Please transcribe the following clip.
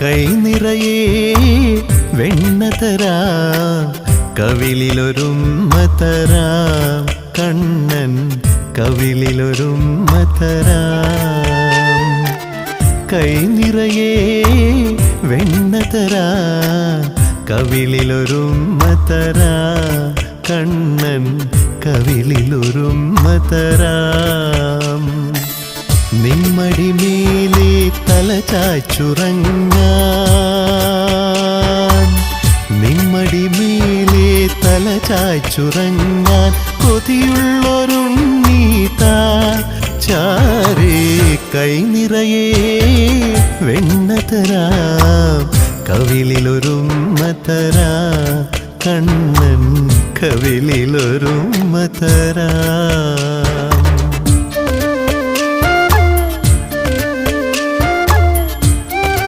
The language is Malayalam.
കൈ നിറയെ വെണ്ണ തരാം, കവിളിലൊരുമ്മ തരാം, കണ്ണൻ കവിളിലൊരുമ്മ തരാം. കൈ നിറയെ വെണ്ണ തരാം, കവിളിലൊരുമ്മ തരാം, കണ്ണൻ കവിളിലൊരുമ്മ തരാം. നിമ്മടിമേലെ തല ചായ്ച്ചുറങ്ങാൻ, നിമ്മടിമേലെ തല ചായ്ച്ചുറങ്ങാൻ കൊതിയുള്ളൊരുണ്ണീതാ ചാരേ. കൈ നിറയെ വെണ്ണ തരാം, കവിളിലൊരുമ്മ തരാം, കണ്ണൻ കവിളിലൊരുമ്മ തരാം.